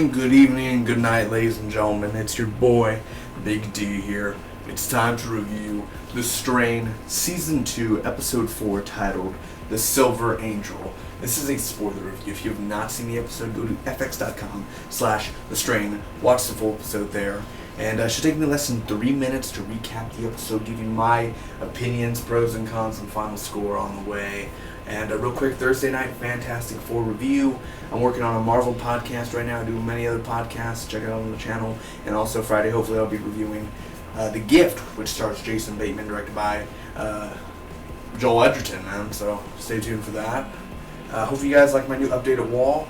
morning, good evening, good night, ladies and gentlemen. It's your boy, Big D here. It's time to review The Strain, Season 2, Episode 4, titled The Silver Angel. This is a spoiler review. If you have not seen the episode, go to fx.com/The Strain. Watch the full episode there. And it should take me less than 3 minutes to recap the episode, give you my opinions, pros and cons, and final score on the way. And a real quick Thursday night Fantastic Four review. I'm working on a Marvel podcast right now. I do many other podcasts. Check it out on the channel. And also Friday, hopefully I'll be reviewing The Gift, which stars Jason Bateman, directed by Joel Edgerton, man. So stay tuned for that. Hope you guys like my new updated wall.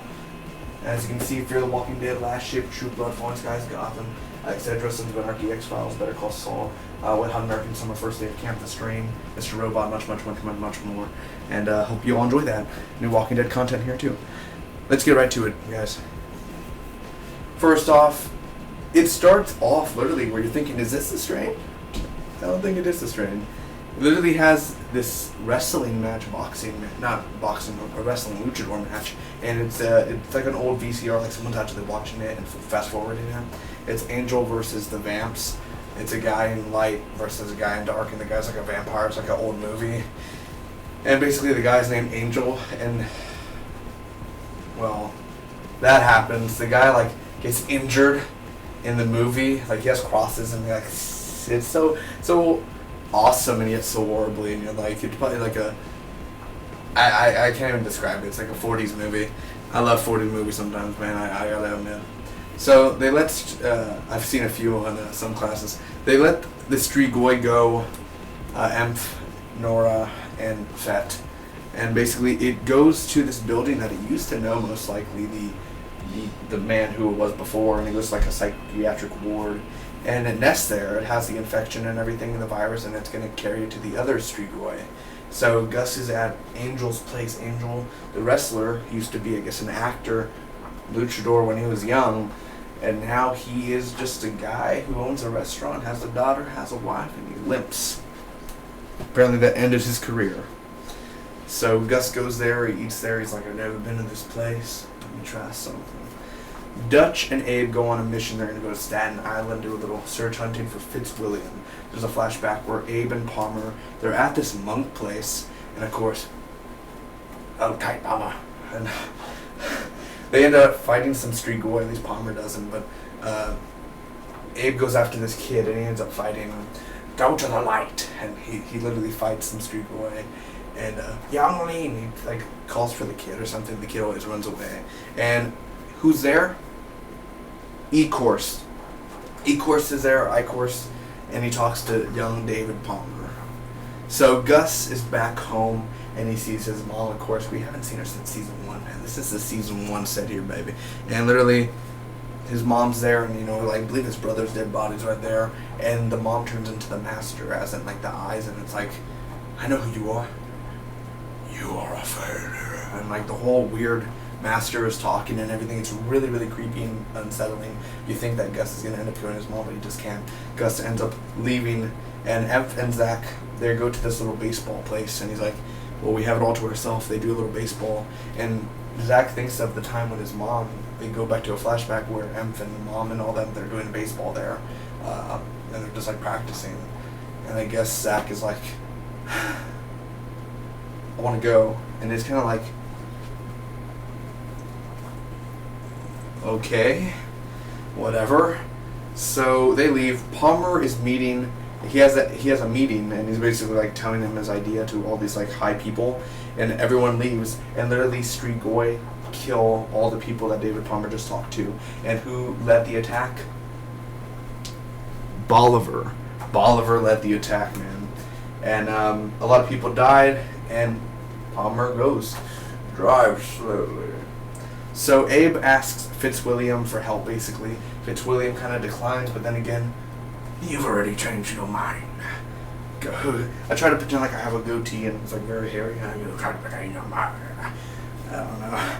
As you can see, Fear the Walking Dead, Last Ship, True Blood, Fallen Skies, Gotham, etc., Sons of Anarchy, X-Files, Better Call Saul, Wet Hot American Summer, First Day of Camp, The Strain, Mr. Robot, much more. And hope you all enjoy that. New Walking Dead content here too. Let's get right to it, guys. First off, it starts off literally where you're thinking, is this The Strain? I don't think it is The Strain. It literally has this wrestling match, a wrestling luchador match, and it's like an old VCR, like someone's actually watching it and fast forwarding it. It's Angel versus the Vamps. It's a guy in light versus a guy in dark, and the guy's like a vampire. It's like an old movie, and basically the guy's named Angel, and well, that happens. The guy like gets injured in the movie, like he has crosses, and like it's so awesome and yet so horribly, and you're like, it's probably like I can't even describe it. It's like a 40s movie. I love 40s movies sometimes, man. I gotta admit. So they let I've seen a few on some classes. They let the Strigoi go, Emph, Nora, and Fett, and basically it goes to this building that it used to know, most likely the man who it was before, and it goes to like a psychiatric ward. And it nests there. It has the infection and everything, and the virus, and it's going to carry it to the other Strigoi. So Gus is at Angel's place. Angel, the wrestler, used to be, I guess, an actor, luchador when he was young, and now he is just a guy who owns a restaurant, has a daughter, has a wife, and he limps. Apparently that ended his career. So Gus goes there, he eats there, he's like, I've never been to this place, let me try something. Dutch and Abe go on a mission. They're going to go to Staten Island, do a little search hunting for Fitzwilliam. There's a flashback where Abe and Palmer, they're at this monk place, and of course, okay, mama, and they end up fighting some Strigoi. At least Palmer doesn't, but Abe goes after this kid, and he ends up fighting him. Go to the light, and he literally fights some Strigoi. And Youngling, he like calls for the kid or something. The kid always runs away, and who's there? E-Course. E-Course is there, I-Course, and he talks to young David Palmer. So Gus is back home, and he sees his mom. Of course, we haven't seen her since season 1, man. This is the season 1 set here, baby. And literally, his mom's there, and like, I believe his brother's dead body's right there, and the mom turns into the master, as in like the eyes, and it's like, I know who you are. You are a failure. And like the whole weird master is talking and everything. It's really, really creepy and unsettling. You think that Gus is going to end up killing his mom, but he just can't. Gus ends up leaving, and Emph and Zach, they go to this little baseball place, and he's like, well, we have it all to ourselves. They do a little baseball, and Zach thinks of the time with his mom. They go back to a flashback where Emph and mom and all them, they're doing baseball there, and they're just like practicing. And I guess Zach is like, I want to go, and it's kind of like, okay, whatever. So they leave. Palmer is meeting. He has a meeting, and he's basically like telling him his idea to all these like high people, and everyone leaves. And literally, Strigoi kill all the people that David Palmer just talked to. And who led the attack? Bolivar. Bolivar led the attack, man. And a lot of people died, and Palmer goes, drive slowly. So Abe asks Fitzwilliam for help, basically. Fitzwilliam kind of declines, but then again, you've already changed your mind. I try to pretend like I have a goatee and it's like very hairy. You try to pretend your mind. I don't know.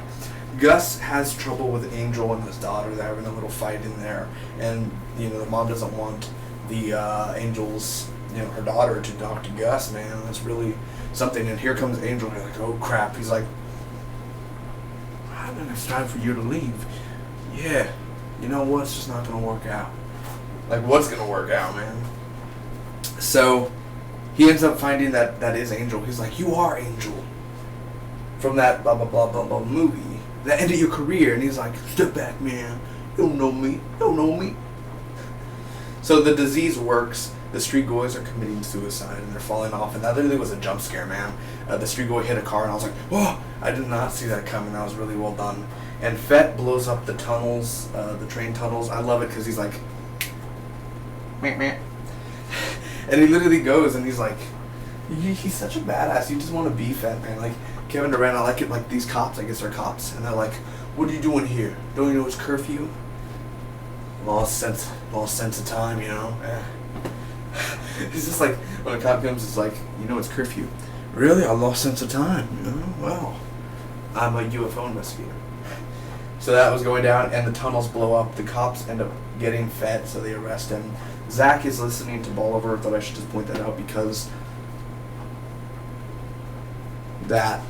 Gus has trouble with Angel and his daughter. They're having a little fight in there, and the mom doesn't want the Angel's, her daughter to talk to Gus. Man, that's really something. And here comes Angel, and you're like, oh crap. He's like, I think it's time for you to leave. Yeah, you know what? It's just not gonna work out. Like, what's gonna work out, man? So he ends up finding that is Angel. He's like, you are Angel from that blah blah blah blah blah movie. The end of your career. And he's like, step back, man. You don't know me. You don't know me. So the disease works. The street boys are committing suicide and they're falling off. And that literally was a jump scare, man. The street boy hit a car and I was like, whoa! I did not see that coming. That was really well done. And Fett blows up the tunnels, the train tunnels. I love it because he's like, meh, meh. And he literally goes and he's like, he's such a badass. You just want to be Fett, man. Like, Kevin Durant, I like it. Like, these cops, I guess they're cops. And they're like, what are you doing here? Don't you know it's curfew? Lost sense of time, you know? He's just like, when a cop comes, it's like, you know it's curfew. Really? I lost sense of time, you know? Well, I'm a UFO investigator. So that was going down, and the tunnels blow up. The cops end up getting Fett, so they arrest him. Zach is listening to Bolivar. Thought I should just point that out because that.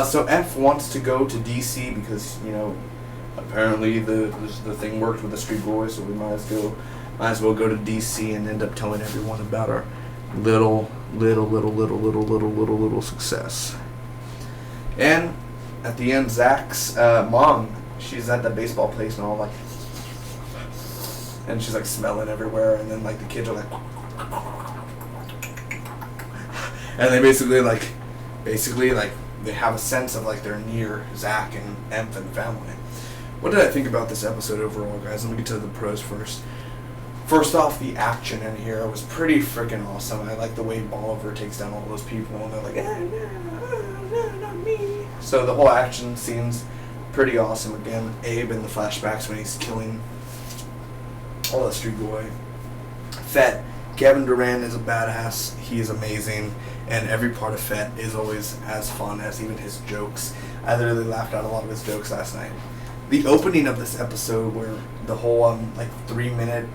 So F wants to go to DC because, you know, apparently the thing worked with the street boys, so we might as well go to DC and end up telling everyone about our little success. And at the end, Zach's mom, she's at the baseball place and all like, and she's like smelling everywhere, and then like the kids are like, and they basically they have a sense of like they're near Zach and Emph and family. What did I think about this episode overall, guys? Let me get to the pros first. First off, the action in here was pretty freaking awesome. I like the way Bolivar takes down all those people, and they're like, no, not me. So the whole action scene's pretty awesome. Again, Abe in the flashbacks when he's killing all the street boy. Fett, Kevin Durant is a badass. He is amazing, and every part of Fett is always as fun as even his jokes. I literally laughed out a lot of his jokes last night. The opening of this episode, where the whole 3-minute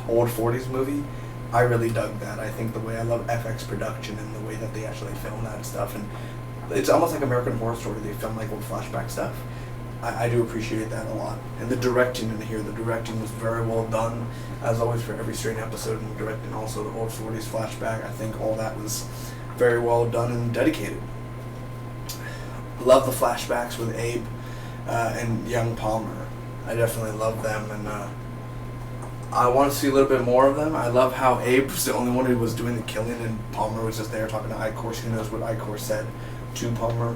old 40s movie, I really dug that. I think the way I love FX production and the way that they actually film that stuff, and it's almost like American Horror Story. They film like old flashback stuff. I do appreciate that a lot. And the directing in here, the directing was very well done, as always for every straight episode, and directing also the old 40s flashback. I think all that was very well done and dedicated. Love the flashbacks with Abe and young Palmer. I definitely love them, and I want to see a little bit more of them. I love how Abe was the only one who was doing the killing, and Palmer was just there talking to Icor. Who knows what Icor said to Palmer?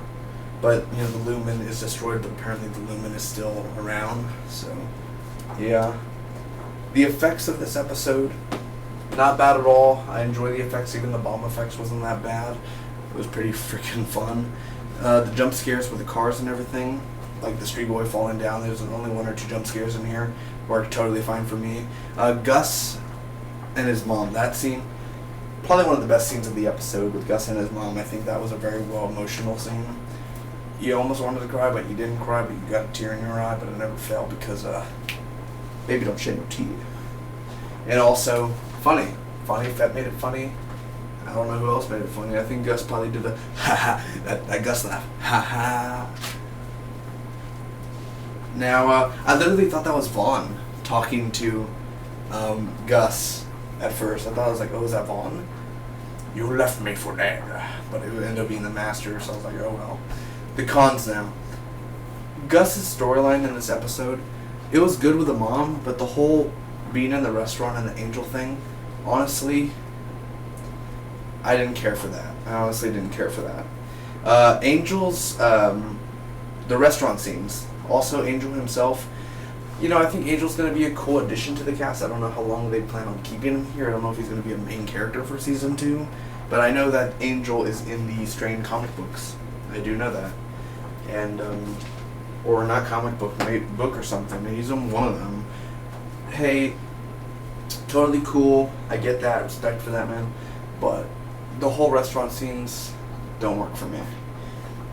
But, you know, the Lumen is destroyed, but apparently the Lumen is still around. So, yeah. The effects of this episode, not bad at all. I enjoy the effects. Even the bomb effects wasn't that bad. It was pretty freaking fun. The jump scares with the cars and everything, like the street boy falling down, there's only 1 or 2 jump scares in here. Worked totally fine for me. Gus and his mom, that scene, probably one of the best scenes of the episode with Gus and his mom. I think that was a very well emotional scene. You almost wanted to cry, but you didn't cry, but you got a tear in your eye, but it never fell because, baby don't shed no teeth. And also, funny. Fett made it funny. I don't know who else made it funny. I think Gus probably did a ha-ha, that Gus laugh. Ha-ha. Now, I literally thought that was Vaughn talking to Gus at first. I thought I was like, oh, is that Vaughn? You left me for dead. But it would end up being the Master, so I was like, oh well. The cons now. Gus's storyline in this episode, it was good with the mom, but the whole being in the restaurant and the angel thing, honestly, I didn't care for that. I honestly didn't care for that. Angel's, the restaurant scenes, also Angel himself, you know, I think Angel's going to be a cool addition to the cast. I don't know how long they plan on keeping him here. I don't know if he's going to be a main character for season 2, but I know that Angel is in the Strain comic books. I do know that. And, or not comic book, maybe book or something. He's in one of them. Hey, totally cool. I get that. Respect for that, man. But the whole restaurant scenes don't work for me.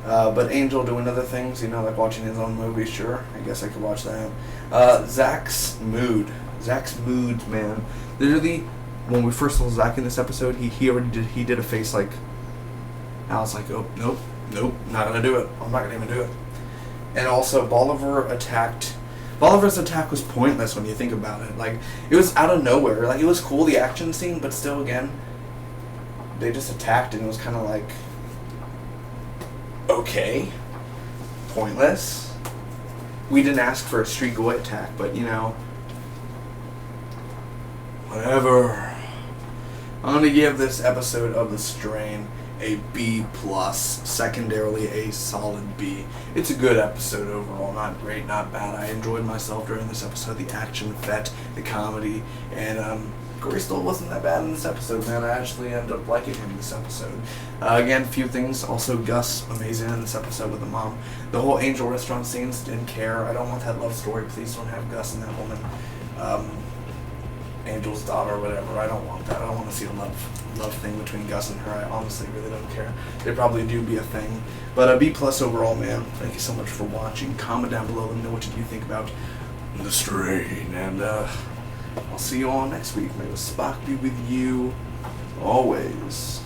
But Angel doing other things, you know, like watching his own movie, sure. I guess I could watch that. Zach's mood. Zach's moods, man. Literally, when we first saw Zach in this episode, he did a face like, I was like, oh, nope, not gonna do it. I'm not gonna even do it. And also, Bolivar attacked Bolivar's attack was pointless when you think about it. Like, it was out of nowhere. Like, it was cool, the action scene, but still, again, they just attacked and it was kind of like, okay, pointless. We didn't ask for a Street Goy attack, but, you know, whatever. I'm going to give this episode of The Strain a B+, secondarily a solid B. It's a good episode overall, not great, not bad. I enjoyed myself during this episode, the action, the comedy, and Corey Stoll wasn't that bad in this episode, man. I actually ended up liking him in this episode. Again, few things. Also, Gus, amazing in this episode with the mom. The whole Angel restaurant scenes, didn't care. I don't want that love story. Please don't have Gus and that woman. Angel's daughter or whatever. I don't want that. I don't want to see a love thing between Gus and her. I honestly really don't care. They probably do be a thing. But a B+ overall, man. Thank you so much for watching. Comment down below. Let me know what you think about The Strain. And I'll see you all next week. May the Spock be with you always.